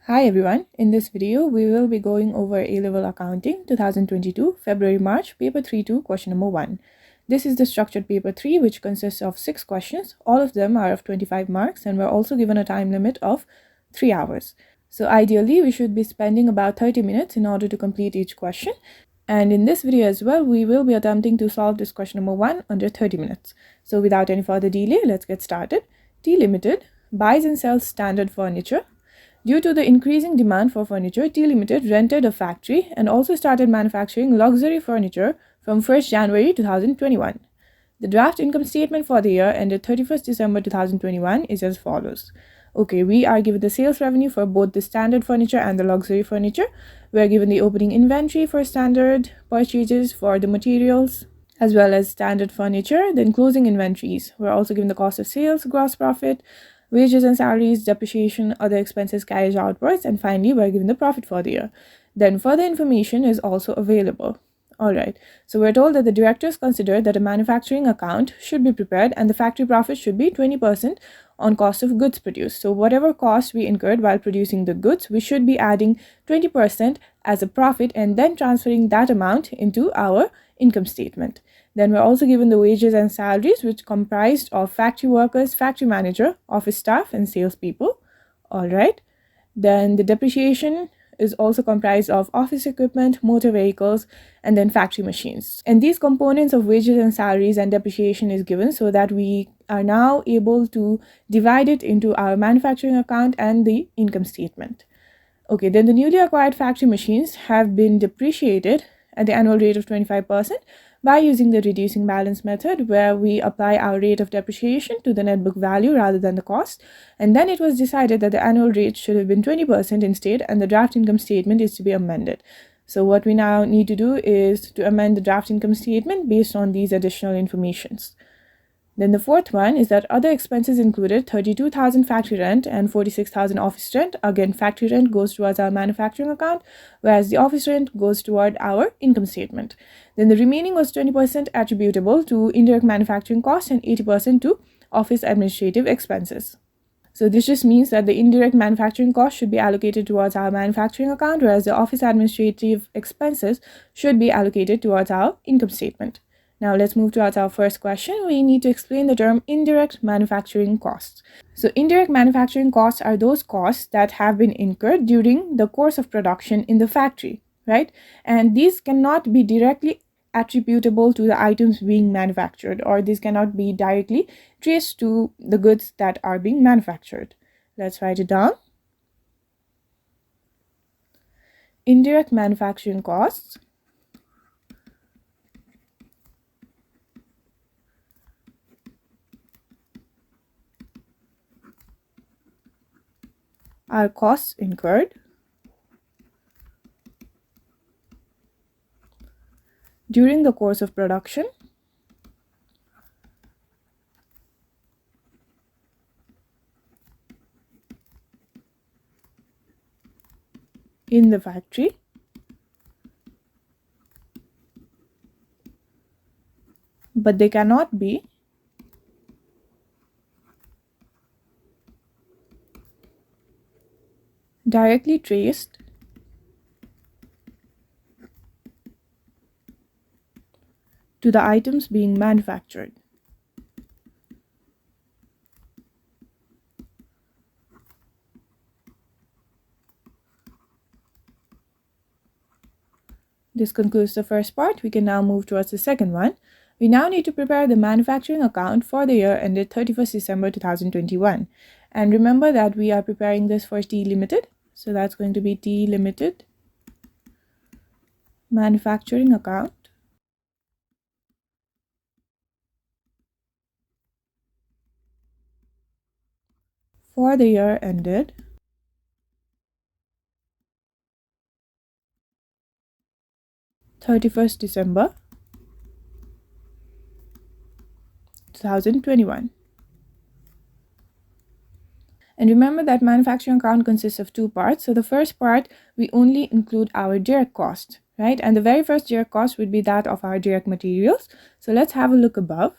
Hi everyone, in this video we will be going over A-Level Accounting 2022 February-March paper 3-2 question number 1. This is the structured paper 3 which consists of 6 questions. All of them are of 25 marks and we're also given a time limit of 3 hours. So ideally we should be spending about 30 minutes in order to complete each question. And in this video as well, we will be attempting to solve this question number 1 under 30 minutes. So without any further delay, let's get started. T Limited buys and sells standard furniture. Due to the increasing demand for furniture, T Limited rented a factory and also started manufacturing luxury furniture from 1st January 2021. The draft income statement for the year ended 31st December 2021 is as follows. Okay, we are given the sales revenue for both the standard furniture and the luxury furniture. We are given the opening inventory for standard purchases for the materials as well as standard furniture, then closing inventories. We're also given the cost of sales, gross profit, wages and salaries, depreciation, other expenses carried outwards, and finally we're given the profit for the year. Then further information is also available. Alright, so we're told that the directors consider that a manufacturing account should be prepared and the factory profit should be 20% on cost of goods produced. So whatever cost we incurred while producing the goods, we should be adding 20% as a profit and then transferring that amount into our income statement. Then we're also given the wages and salaries, which comprised of factory workers, factory manager, office staff, and salespeople. All right. Then the depreciation is also comprised of office equipment, motor vehicles, and then factory machines. And these components of wages and salaries and depreciation is given so that we are now able to divide it into our manufacturing account and the income statement. Okay, then the newly acquired factory machines have been depreciated at the annual rate of 25% by using the reducing balance method, where we apply our rate of depreciation to the net book value rather than the cost. And then it was decided that the annual rate should have been 20% instead, and the draft income statement is to be amended. So what we now need to do is to amend the draft income statement based on these additional informations. Then the fourth one is that other expenses included 32,000 factory rent and 46,000 office rent. Again, factory rent goes towards our manufacturing account, whereas the office rent goes toward our income statement. Then the remaining was 20% attributable to indirect manufacturing costs and 80% to office administrative expenses. So this just means that the indirect manufacturing cost should be allocated towards our manufacturing account, whereas the office administrative expenses should be allocated towards our income statement. Now let's move towards our first question. We need to explain the term indirect manufacturing costs. So indirect manufacturing costs are those costs that have been incurred during the course of production in the factory, right? And these cannot be directly attributable to the items being manufactured, or these cannot be directly traced to the goods that are being manufactured. Let's write it down. Indirect manufacturing costs are costs incurred during the course of production in the factory but they cannot be directly traced to the items being manufactured. This concludes the first part. We can now move towards the second one. We now need to prepare the manufacturing account for the year ended 31st December 2021. And remember that we are preparing this for T Limited. So that's going to be T Limited manufacturing account for the year ended 31st December 2021. And remember that manufacturing account consists of two parts. So the first part, we only include our direct cost, right? And the very first direct cost would be that of our direct materials. So let's have a look above.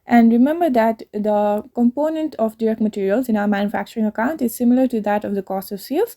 And remember that the component of direct materials in our manufacturing account is similar to that of the cost of sales.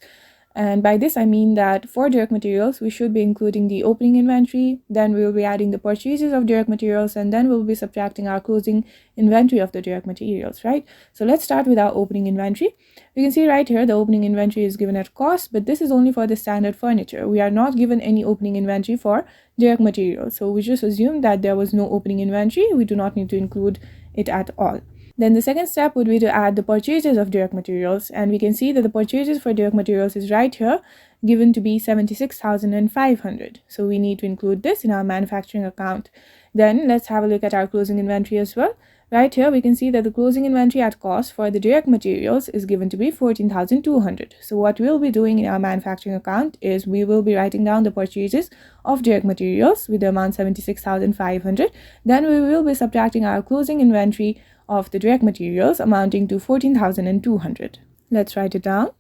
And by this, I mean that for direct materials, we should be including the opening inventory, then we will be adding the purchases of direct materials, and then we'll be subtracting our closing inventory of the direct materials, right? So let's start with our opening inventory. You can see right here, the opening inventory is given at cost, but this is only for the standard furniture. We are not given any opening inventory for direct materials. So we just assume that there was no opening inventory. We do not need to include it at all. Then the second step would be to add the purchases of direct materials, and we can see that the purchases for direct materials is right here, given to be 76,500. So we need to include this in our manufacturing account. Then let's have a look at our closing inventory as well. Right here, we can see that the closing inventory at cost for the direct materials is given to be 14,200. So what we'll be doing in our manufacturing account is we will be writing down the purchases of direct materials with the amount 76,500. Then we will be subtracting our closing inventory of the direct materials amounting to 14,200. Let's write it down.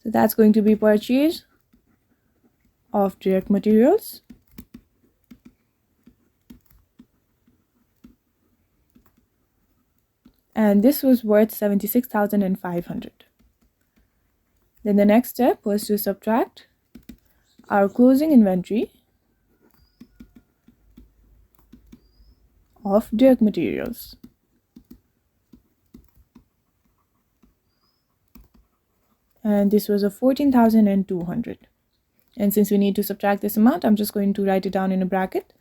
So that's going to be purchase of direct materials. And this was worth 76,500. Then the next step was to subtract our closing inventory of direct materials. And this was a 14,200. And since we need to subtract this amount, I'm just going to write it down in a bracket.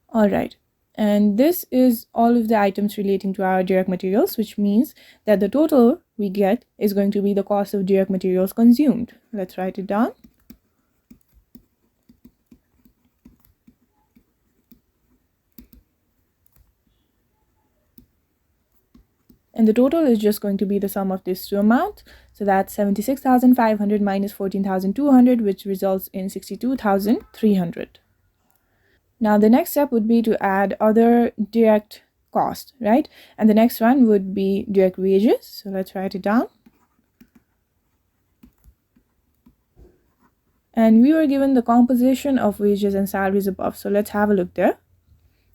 All right. And this is all of the items relating to our direct materials, which means that the total we get is going to be the cost of direct materials consumed. Let's write it down. And the total is just going to be the sum of these two amounts. So that's 76,500 minus 14,200, which results in 62,300. Now the next step would be to add other direct costs, right? And the next one would be direct wages. So let's write it down. And we were given the composition of wages and salaries above. So let's have a look there.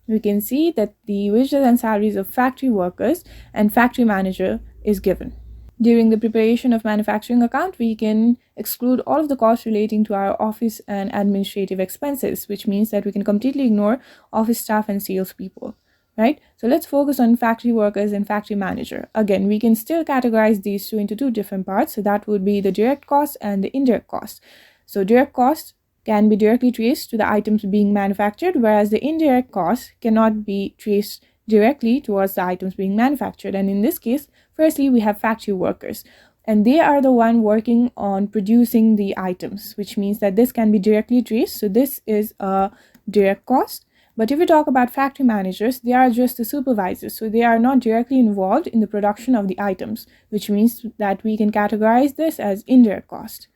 We can see that the wages and salaries of factory workers and factory manager is given. During the preparation of manufacturing account, we can exclude all of the costs relating to our office and administrative expenses, which means that we can completely ignore office staff and salespeople, right? So let's focus on factory workers and factory manager. Again, we can still categorize these two into two different parts. So that would be the direct cost and the indirect cost. So direct cost can be directly traced to the items being manufactured, whereas the indirect cost cannot be traced directly towards the items being manufactured. And in this case, firstly, we have factory workers, and they are the one working on producing the items, which means that this can be directly traced. So this is a direct cost. But if we talk about factory managers, they are just the supervisors. So they are not directly involved in the production of the items, which means that we can categorize this as indirect cost.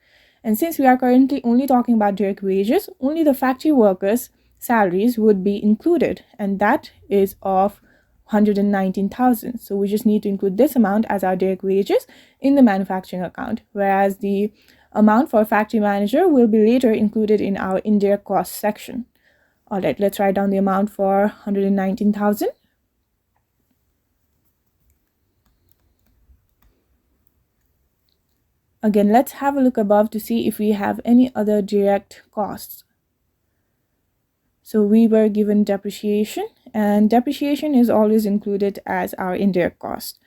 And since we are currently only talking about direct wages, only the factory workers' salaries would be included, and that is of 119,000. So we just need to include this amount as our direct wages in the manufacturing account, whereas the amount for factory manager will be later included in our indirect cost section. All right, let's write down the amount for 119,000. Again, let's have a look above to see if we have any other direct costs. So we were given depreciation, and depreciation is always included as our indirect cost.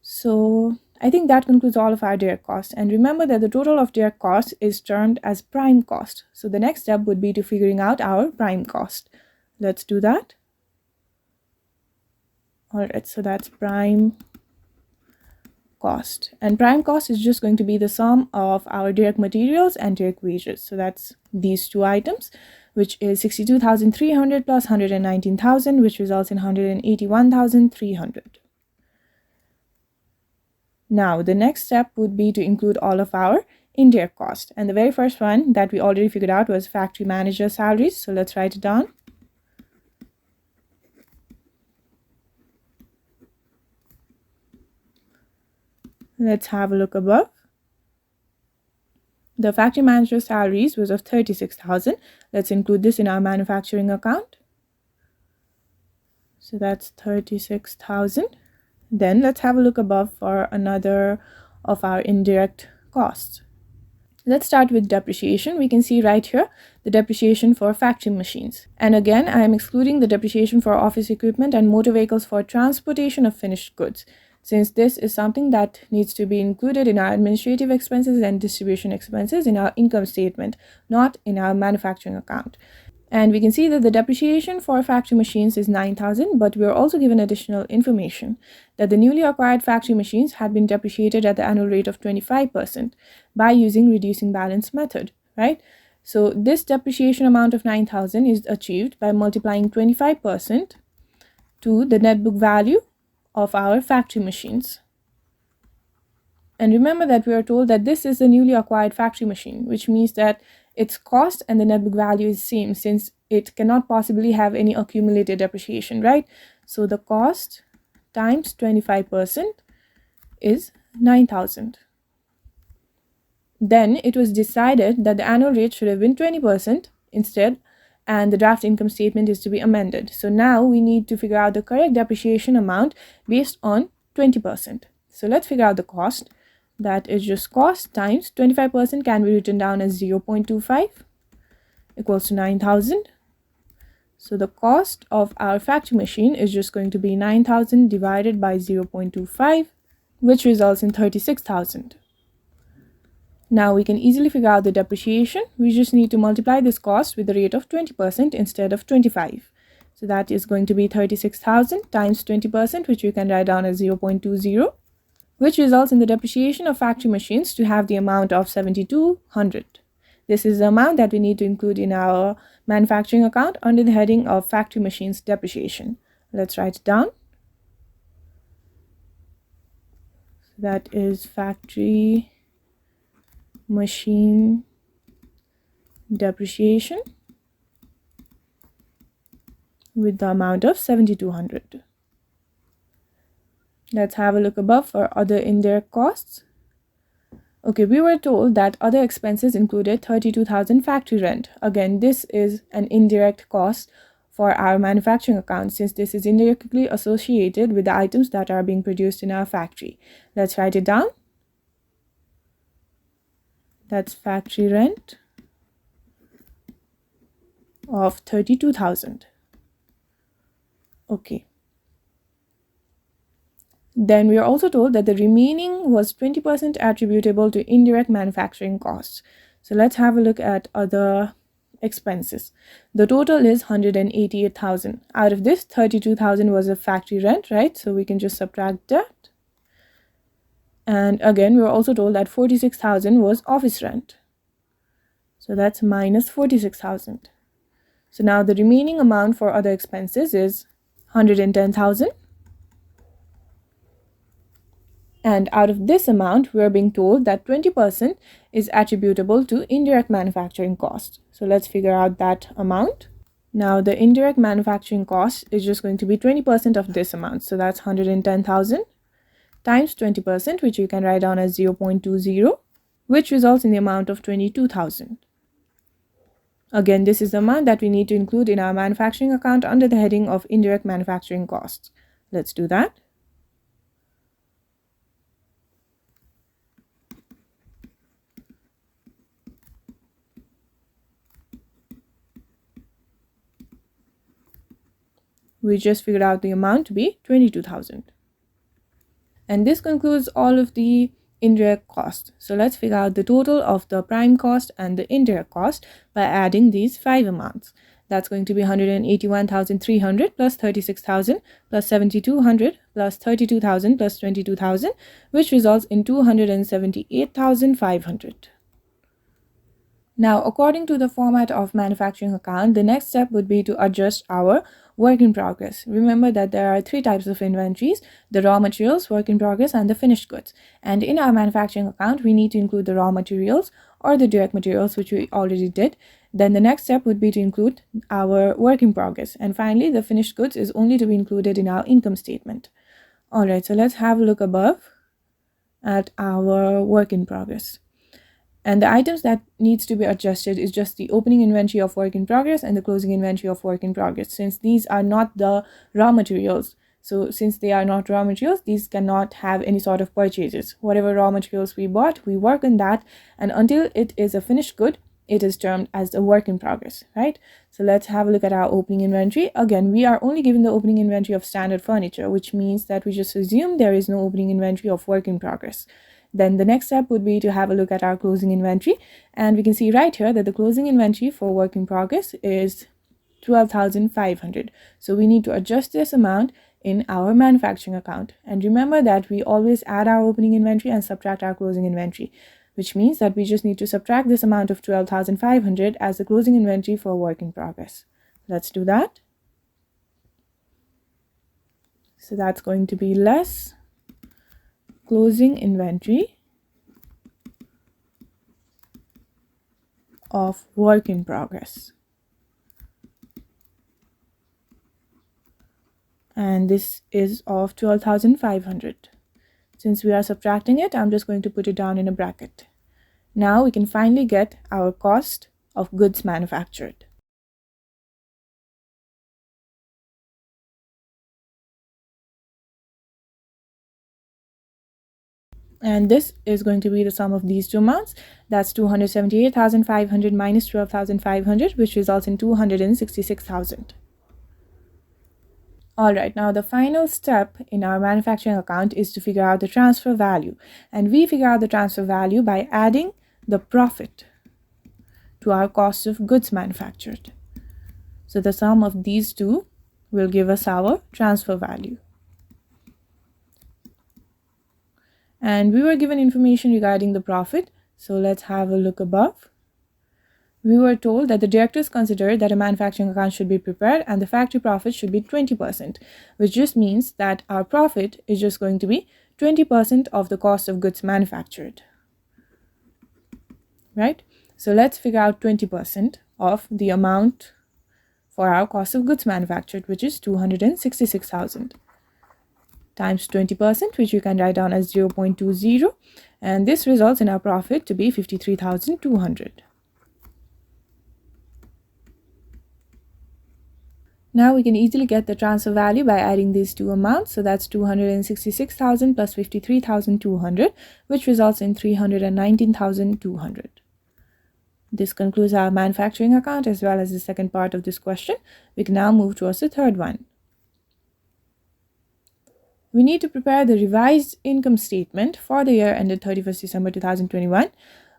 So I think that concludes all of our direct costs. And remember that the total of direct costs is termed as prime cost. So the next step would be to figuring out our prime cost. Let's do that. All right, so that's prime cost, and prime cost is just going to be the sum of our direct materials and direct wages. So that's these two items, which is 62,300 plus 119,000, which results in 181,300. Now the next step would be to include all of our indirect cost, and the very first one that we already figured out was factory manager salaries. So let's write it down. Let's have a look above. The factory manager salaries was of 36,000. Let's include this in our manufacturing account. So that's 36,000. Then let's have a look above for another of our indirect costs. Let's start with depreciation. We can see right here the depreciation for factory machines. And again, I am excluding the depreciation for office equipment and motor vehicles for transportation of finished goods, since this is something that needs to be included in our administrative expenses and distribution expenses in our income statement, not in our manufacturing account. And we can see that the depreciation for factory machines is 9,000, but we are also given additional information that the newly acquired factory machines had been depreciated at the annual rate of 25% by using reducing balance method, right? So this depreciation amount of 9,000 is achieved by multiplying 25% to the net book value of our factory machines. And remember that we are told that this is the newly acquired factory machine, which means that its cost and the net book value is same, since it cannot possibly have any accumulated depreciation, right? So the cost times 25% is 9,000. Then it was decided that the annual rate should have been 20% instead, and the draft income statement is to be amended. So now we need to figure out the correct depreciation amount based on 20%. So let's figure out the cost. That is just cost times 25% can be written down as 0.25 equals to 9,000. So the cost of our factory machine is just going to be 9,000 divided by 0.25, which results in 36,000. Now we can easily figure out the depreciation. We just need to multiply this cost with the rate of 20% instead of 25. So that is going to be 36,000 times 20%, which we can write down as 0.20. Which results in the depreciation of factory machines to have the amount of 7,200. This is the amount that we need to include in our manufacturing account under the heading of factory machines depreciation. Let's write it down. That is factory machine depreciation with the amount of 7,200. Let's have a look above for other indirect costs. Okay, we were told that other expenses included 32,000 factory rent. Again, this is an indirect cost for our manufacturing account, since this is indirectly associated with the items that are being produced in our factory. Let's write it down. That's factory rent of 32,000. Okay. Then we are also told that the remaining was 20% attributable to indirect manufacturing costs. So let's have a look at other expenses. The total is 188,000. Out of this, 32,000 was a factory rent, right? So we can just subtract that. And again, we were also told that 46,000 was office rent. So that's minus 46,000. So now the remaining amount for other expenses is 110,000. And out of this amount, we are being told that 20% is attributable to indirect manufacturing cost. So let's figure out that amount. Now the indirect manufacturing cost is just going to be 20% of this amount. So that's 110,000 times 20%, which you can write down as 0.20, which results in the amount of 22,000. Again, this is the amount that we need to include in our manufacturing account under the heading of indirect manufacturing costs. Let's do that. We just figured out the amount to be 22,000. And this concludes all of the indirect costs. So let's figure out the total of the prime cost and the indirect cost by adding these 5 amounts. That's going to be 181,300 plus 36,000 plus 7,200 plus 32,000 plus 22,000, which results in 278,500. Now, according to the format of manufacturing account, the next step would be to adjust our work in progress. Remember that there are 3 types of inventories: the raw materials, work in progress, and the finished goods. And in our manufacturing account, we need to include the raw materials or the direct materials, which we already did. Then the next step would be to include our work in progress. And finally, the finished goods is only to be included in our income statement. Alright, so let's have a look above at our work in progress. And the items that needs to be adjusted is just the opening inventory of work in progress and the closing inventory of work in progress, since these are not the raw materials. So since they are not raw materials, these cannot have any sort of purchases. Whatever raw materials we bought, we work on that, and until it is a finished good, it is termed as a work in progress, right? So let's have a look at our opening inventory. Again, we are only given the opening inventory of standard furniture, which means that we just assume there is no opening inventory of work in progress. Then the next step would be to have a look at our closing inventory, and we can see right here that the closing inventory for work in progress is 12,500. So we need to adjust this amount in our manufacturing account. And remember that we always add our opening inventory and subtract our closing inventory, which means that we just need to subtract this amount of 12,500 as the closing inventory for work in progress. Let's do that. So that's going to be less closing inventory of work in progress. And this is of 12,500. Since we are subtracting it, I'm just going to put it down in a bracket. Now we can finally get our cost of goods manufactured. And this is going to be the sum of these two amounts. That's 278,500 minus 12,500, which results in 266,000. All right, now the final step in our manufacturing account is to figure out the transfer value. And we figure out the transfer value by adding the profit to our cost of goods manufactured. So the sum of these two will give us our transfer value. And we were given information regarding the profit. So let's have a look above. We were told that the directors considered that a manufacturing account should be prepared and the factory profit should be 20%, which just means that our profit is just going to be 20% of the cost of goods manufactured, right? So let's figure out 20% of the amount for our cost of goods manufactured, which is 266,000 times 20%, which you can write down as 0.20, and this results in our profit to be 53,200. Now we can easily get the transfer value by adding these two amounts. So that's 266,000 plus 53,200, which results in 319,200. This concludes our manufacturing account as well as the second part of this question. We can now move towards the third one. We need to prepare the revised income statement for the year ended 31st December 2021.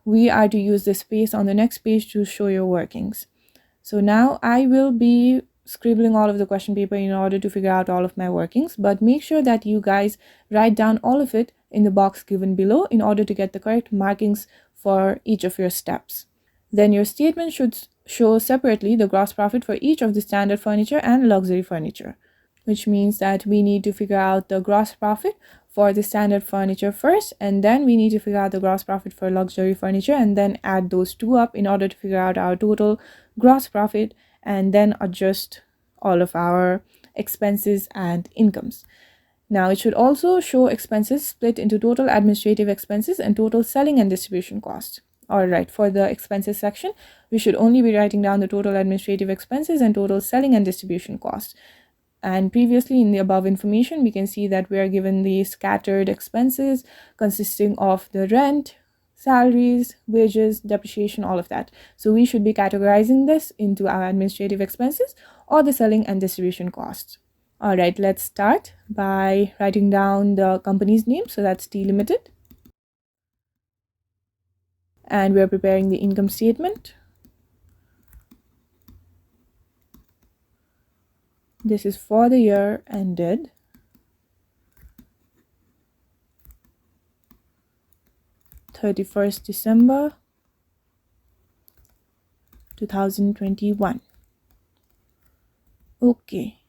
We are to use the space on the next page to show your workings. So now I will be scribbling all of the question paper in order to figure out all of my workings, but make sure that you guys write down all of it in the box given below in order to get the correct markings for each of your steps. Then your statement should show separately the gross profit for each of the standard furniture and luxury furniture, which means that we need to figure out the gross profit for the standard furniture first, and then we need to figure out the gross profit for luxury furniture and then add those two up in order to figure out our total gross profit, and then adjust all of our expenses and incomes. Now it should also show expenses split into total administrative expenses and total selling and distribution costs. Alright, for the expenses section, we should only be writing down the total administrative expenses and total selling and distribution costs. And previously in the above information, we can see that we are given the scattered expenses consisting of the rent, salaries, wages, depreciation, all of that. So we should be categorizing this into our administrative expenses or the selling and distribution costs. All right, let's start by writing down the company's name. So that's T Limited. And we're preparing the income statement. This is for the year ended 31st December 2021. Okay,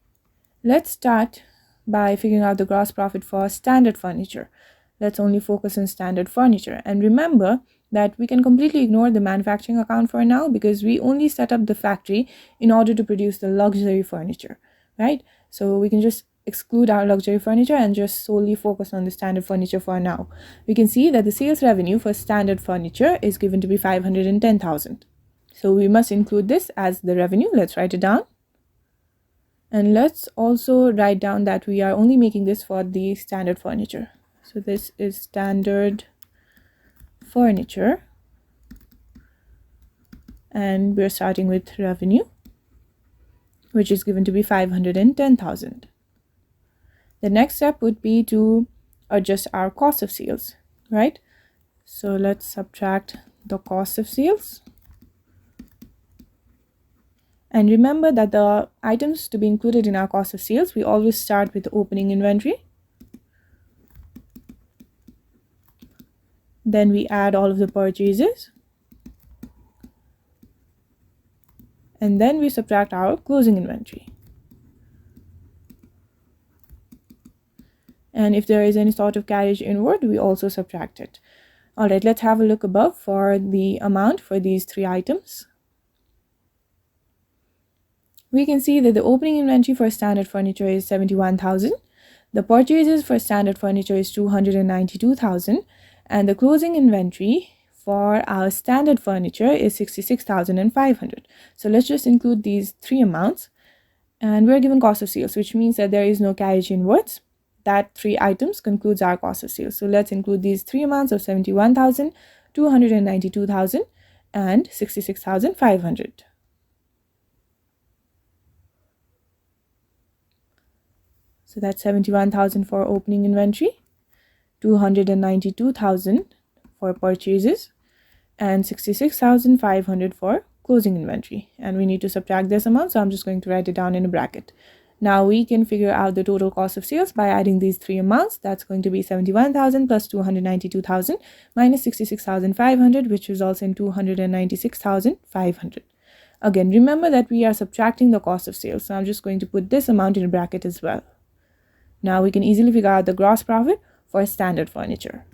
let's start by figuring out the gross profit for standard furniture. Let's only focus on standard furniture. And remember that we can completely ignore the manufacturing account for now because we only set up the factory in order to produce the luxury furniture, right? So we can just exclude our luxury furniture and just solely focus on the standard furniture for now, we can see that the sales revenue for standard furniture is given to be 510,000. So we must include this as the revenue. Let's write it down. And let's also write down that we are only making this for the standard furniture. So this is standard furniture. And we're starting with revenue, which is given to be 510,000. The next step would be to adjust our cost of sales, right? So let's subtract the cost of sales. And remember that the items to be included in our cost of sales, we always start with the opening inventory. Then we add all of the purchases. And then we subtract our closing inventory. And if there is any sort of carriage inward, we also subtract it. All right, let's have a look above for the amount for these three items. We can see that the opening inventory for standard furniture is 71,000. The purchases for standard furniture is 292,000. And the closing inventory for our standard furniture is 66,500. So let's just include these three amounts. And we're given cost of sales, which means that there is no carriage inwards. That three items concludes our cost of sales. So let's include these three amounts of 71,000, 292,000, and 66,500. So that's 71,000 for opening inventory, 292,000 for purchases, and 66,500 for closing inventory. And we need to subtract this amount, so I'm just going to write it down in a bracket. Now we can figure out the total cost of sales by adding these three amounts. That's going to be 71,000 plus 292,000 minus 66,500, which results in 296,500. Again, remember that we are subtracting the cost of sales. So I'm just going to put this amount in a bracket as well. Now we can easily figure out the gross profit for standard furniture.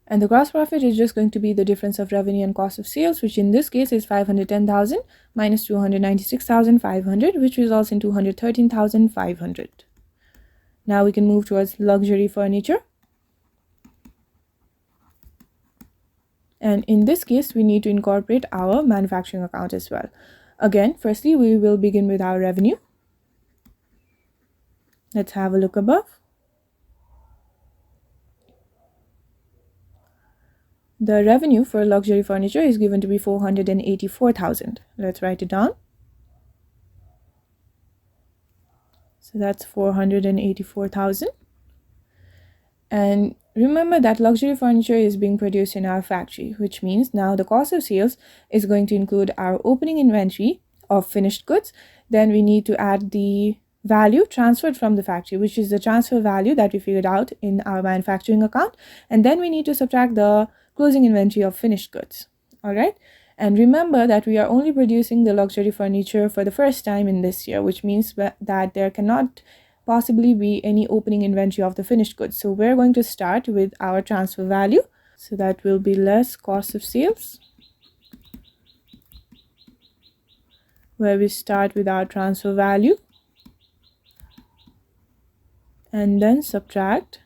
And the gross profit is just going to be the difference of revenue and cost of sales, which in this case is 510,000 minus 296,500, which results in 213,500. Now we can move towards luxury furniture. And in this case, we need to incorporate our manufacturing account as well. Again, firstly, we will begin with our revenue. Let's have a look above. The revenue for luxury furniture is given to be 484,000. Let's write it down. So that's 484,000. And remember that luxury furniture is being produced in our factory, which means now the cost of sales is going to include our opening inventory of finished goods. Then we need to add the value transferred from the factory, which is the transfer value that we figured out in our manufacturing account. And then we need to subtract the closing inventory of finished goods. All right. And remember that we are only producing the luxury furniture for the first time in this year, which means that there cannot possibly be any opening inventory of the finished goods. So we're going to start with our transfer value. So that will be less cost of sales, where we start with our transfer value and then subtract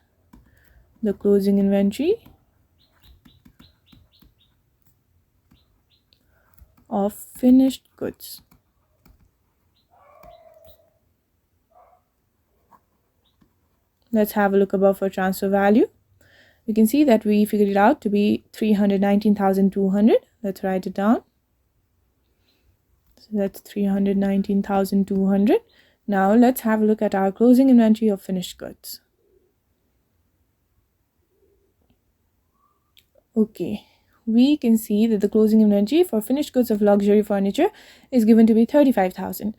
the closing inventory of finished goods. Let's have a look above for transfer value. We can see that we figured it out to be 319,200. Let's write it down. So that's 319,200. Now let's have a look at our closing inventory of finished goods. Okay, we can see that the closing inventory for finished goods of luxury furniture is given to be 35,000.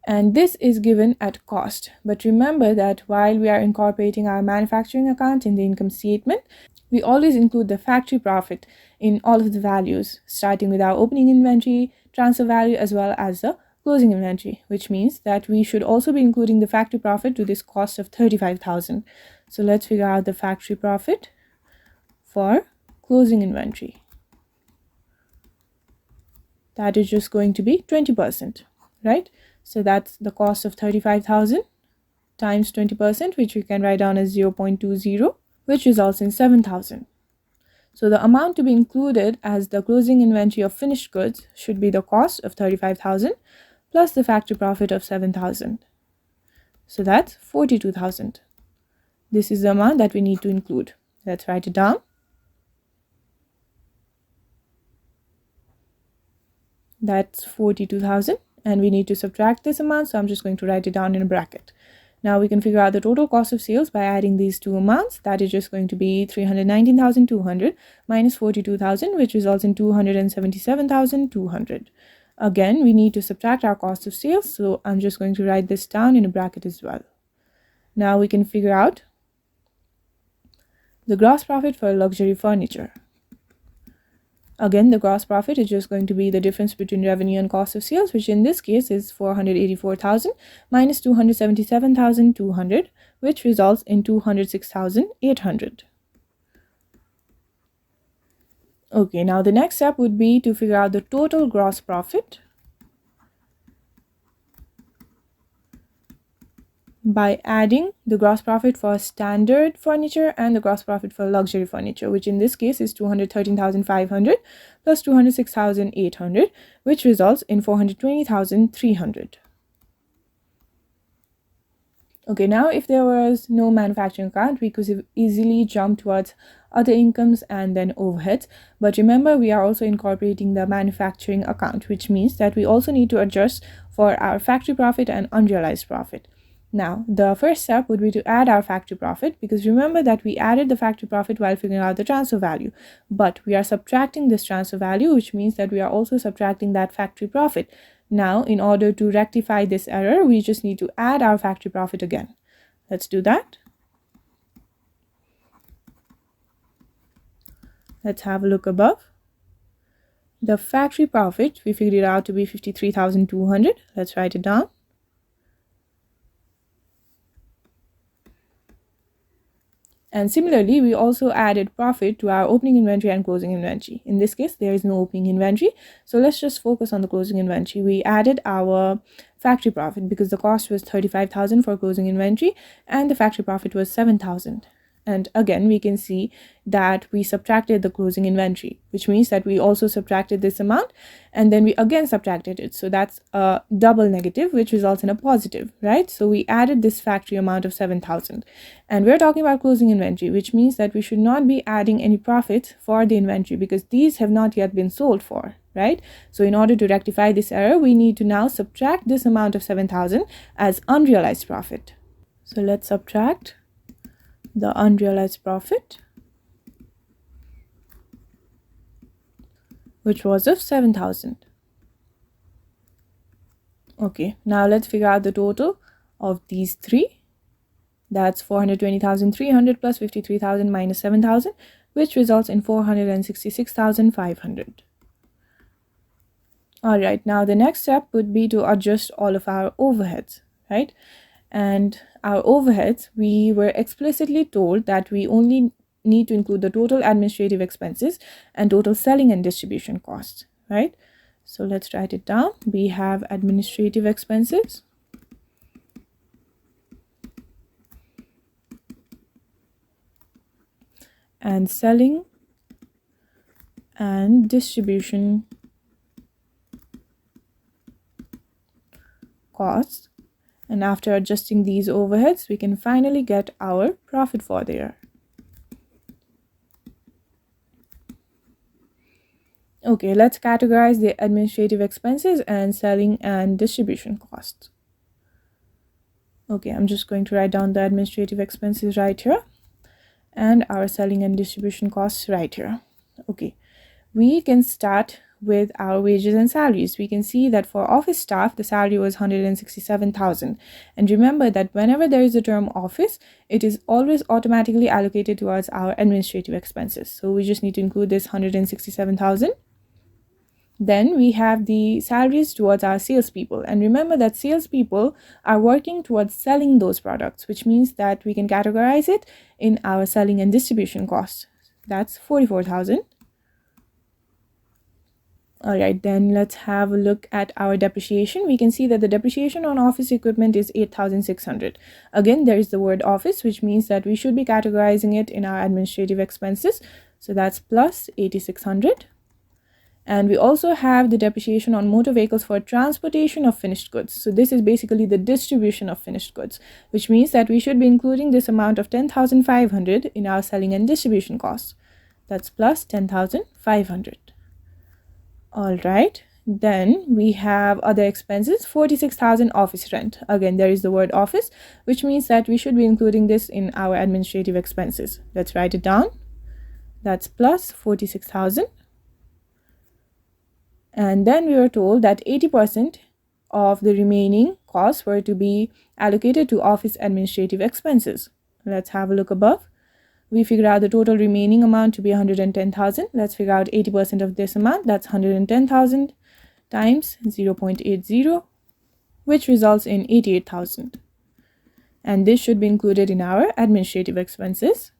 And this is given at cost. But remember that while we are incorporating our manufacturing account in the income statement, we always include the factory profit in all of the values, starting with our opening inventory, transfer value, as well as the closing inventory, which means that we should also be including the factory profit to this cost of 35,000. So let's figure out the factory profit for closing inventory. That is just going to be 20%. right? So that's the cost of 35,000 times 20%, which we can write down as 0.20, which results in 7,000. So the amount to be included as the closing inventory of finished goods should be the cost of 35,000 plus the factory profit of 7,000. So that's 42,000. This is the amount that we need to include. Let's write it down. That's 42,000, and we need to subtract this amount, so I'm just going to write it down in a bracket. Now we can figure out the total cost of sales by adding these two amounts. That is just going to be 319,200 minus 42,000, which results in 277,200. Again, we need to subtract our cost of sales, so I'm just going to write this down in a bracket as well. Now we can figure out the gross profit for luxury furniture. Again, the gross profit is just going to be the difference between revenue and cost of sales, which in this case is 484,000 minus 277,200, which results in 206,800. Okay, now the next step would be to figure out the total gross profit by adding the gross profit for standard furniture and the gross profit for luxury furniture, which in this case is 213,500 plus 206,800, which results in 420,300. Okay, now if there was no manufacturing account, we could easily jump towards other incomes and then overheads. But remember, we are also incorporating the manufacturing account, which means that we also need to adjust for our factory profit and unrealized profit. Now, the first step would be to add our factory profit, because remember that we added the factory profit while figuring out the transfer value, but we are subtracting this transfer value, which means that we are also subtracting that factory profit. Now, in order to rectify this error, we just need to add our factory profit again. Let's do that. Let's have a look above. The factory profit, we figured it out to be 53,200. Let's write it down. And similarly, we also added profit to our opening inventory and closing inventory. In this case, there is no opening inventory, so let's just focus on the closing inventory. We added our factory profit because the cost was 35,000 for closing inventory and the factory profit was 7,000. And again, we can see that we subtracted the closing inventory, which means that we also subtracted this amount and then we again subtracted it. So that's a double negative, which results in a positive, right? So we added this factory amount of 7,000. And we're talking about closing inventory, which means that we should not be adding any profits for the inventory because these have not yet been sold for, right? So in order to rectify this error, we need to now subtract this amount of 7,000 as unrealized profit. So let's subtract the unrealized profit, which was of 7,000. Okay, now let's figure out the total of these three. That's 420,300 plus 53,000 minus 7,000, which results in 466,500. All right, now the next step would be to adjust all of our overheads, right? And our overheads, we were explicitly told that we only need to include the total administrative expenses and total selling and distribution costs, right? So let's write it down. We have administrative expenses and selling and distribution costs. And after adjusting these overheads, we can finally get our profit for the year. Okay, let's categorize the administrative expenses and selling and distribution costs. Okay, I'm just going to write down the administrative expenses right here and our selling and distribution costs right here. Okay, we can start with our wages and salaries. We can see that for office staff, the salary was 167,000. And remember that whenever there is a term office, it is always automatically allocated towards our administrative expenses. So we just need to include this 167,000. Then we have the salaries towards our salespeople. And remember that salespeople are working towards selling those products, which means that we can categorize it in our selling and distribution costs. That's 44,000. All right, then let's have a look at our depreciation. We can see that the depreciation on office equipment is 8,600. Again, there is the word office, which means that we should be categorizing it in our administrative expenses. So that's plus 8,600. And we also have the depreciation on motor vehicles for transportation of finished goods. So this is basically the distribution of finished goods, which means that we should be including this amount of 10,500 in our selling and distribution costs. That's plus 10,500. All right, then we have other expenses, 46,000 office rent. Again, there is the word office, which means that we should be including this in our administrative expenses. Let's write it down. That's plus 46,000. And then we were told that 80% of the remaining costs were to be allocated to office administrative expenses. Let's have a look above. We figure out the total remaining amount to be 110,000. Let's figure out 80% of this amount. That's 110,000 times 0.80, which results in 88,000. And this should be included in our administrative expenses.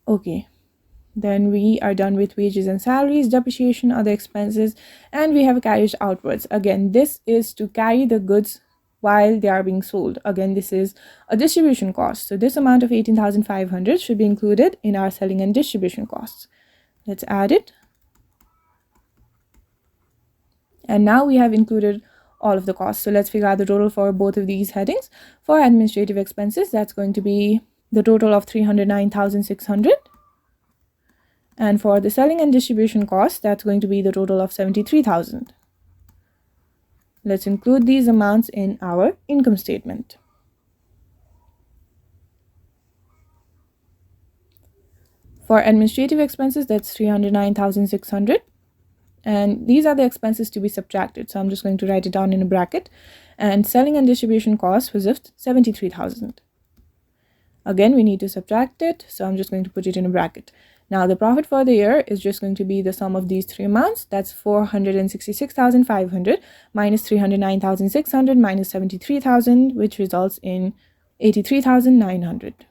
Okay, then we are done with wages and salaries, depreciation, other expenses, and we have carriage outwards. Again, this is to carry the goods while they are being sold. Again, this is a distribution cost. So this amount of 18,500 should be included in our selling and distribution costs. Let's add it. And now we have included all of the costs. So let's figure out the total for both of these headings. For administrative expenses, that's going to be the total of 309,600. And for the selling and distribution costs, that's going to be the total of 73,000. Let's include these amounts in our income statement. For administrative expenses, that's 309,600. And these are the expenses to be subtracted. So I'm just going to write it down in a bracket. And selling and distribution costs was of 73,000. Again, we need to subtract it. So I'm just going to put it in a bracket. Now, the profit for the year is just going to be the sum of these three amounts. That's 466,500 minus 309,600 minus 73,000, which results in 83,900.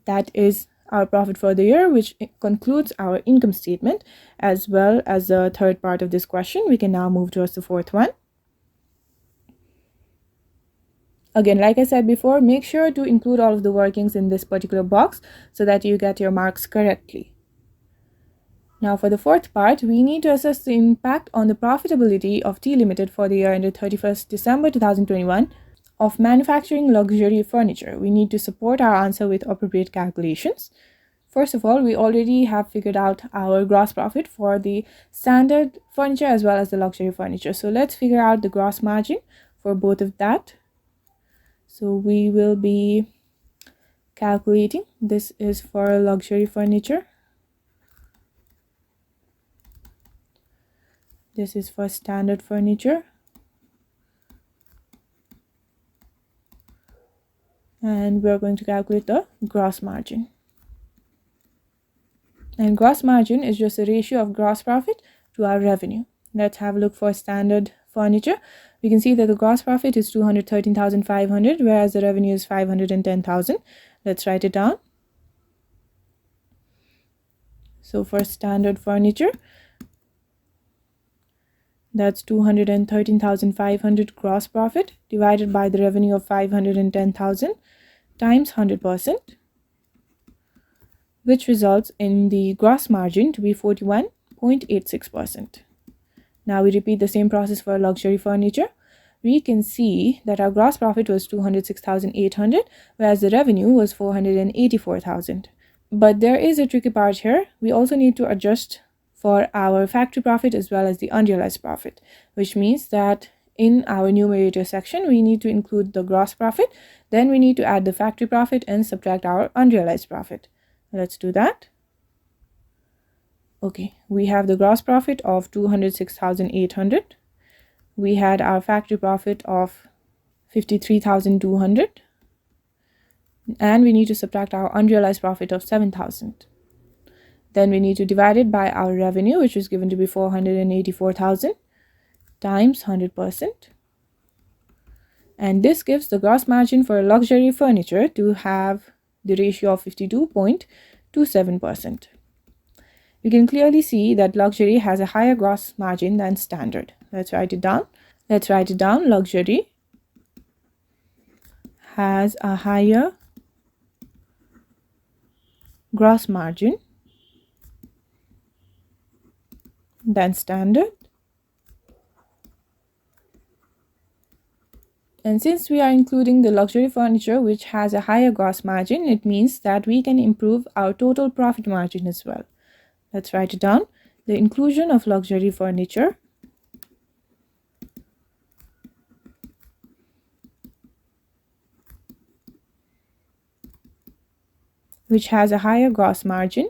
That is our profit for the year, which concludes our income statement as well as the third part of this question. We can now move towards the fourth one. Again, like I said before, make sure to include all of the workings in this particular box so that you get your marks correctly. Now for the fourth part, we need to assess the impact on the profitability of Tea Limited for the year ended 31st December 2021 of manufacturing luxury furniture. We need to support our answer with appropriate calculations. First of all, we already have figured out our gross profit for the standard furniture as well as the luxury furniture. So let's figure out the gross margin for both of that. So we will be calculating. This is for luxury furniture. This is for standard furniture. And we're going to calculate the gross margin. And gross margin is just a ratio of gross profit to our revenue. Let's have a look for standard furniture. We can see that the gross profit is 213,500, whereas the revenue is 510,000. Let's write it down. So for standard furniture, that's 213,500 gross profit divided by the revenue of 510,000 times 100%, which results in the gross margin to be 41.86%. Now we repeat the same process for luxury furniture. We can see that our gross profit was 206,800, whereas the revenue was 484,000. But there is a tricky part here. We also need to adjust for our factory profit as well as the unrealized profit, which means that in our numerator section, we need to include the gross profit. Then we need to add the factory profit and subtract our unrealized profit. Let's do that. Okay, we have the gross profit of 206,800. We had our factory profit of 53,200. And we need to subtract our unrealized profit of 7,000. Then we need to divide it by our revenue, which is given to be 484,000 times 100%. And this gives the gross margin for luxury furniture to have the ratio of 52.27%. We can clearly see that luxury has a higher gross margin than standard. Let's write it down. Luxury has a higher gross margin than standard. And since we are including the luxury furniture which has a higher gross margin, it means that we can improve our total profit margin as well. Let's write it down. The inclusion of luxury furniture which has a higher gross margin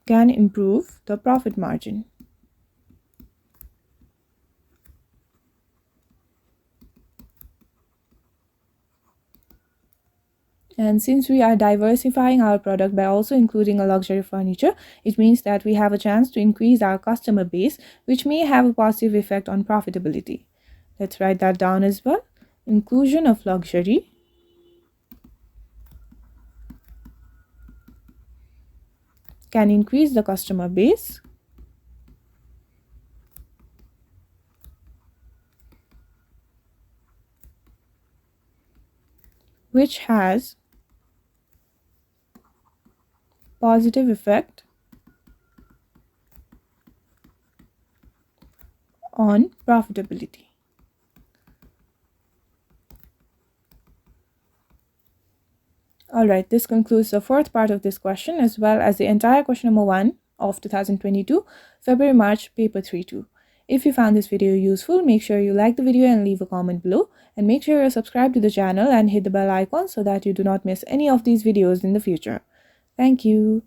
can improve the profit margin. And since we are diversifying our product by also including a luxury furniture, it means that we have a chance to increase our customer base, which may have a positive effect on profitability. Let's write that down as well. Inclusion of luxury can increase the customer base which has positive effect on profitability. Alright, this concludes the fourth part of this question as well as the entire question number 1 of 2022 February-March paper 3-2. If you found this video useful, make sure you like the video and leave a comment below, and make sure you're subscribed to the channel and hit the bell icon so that you do not miss any of these videos in the future. Thank you.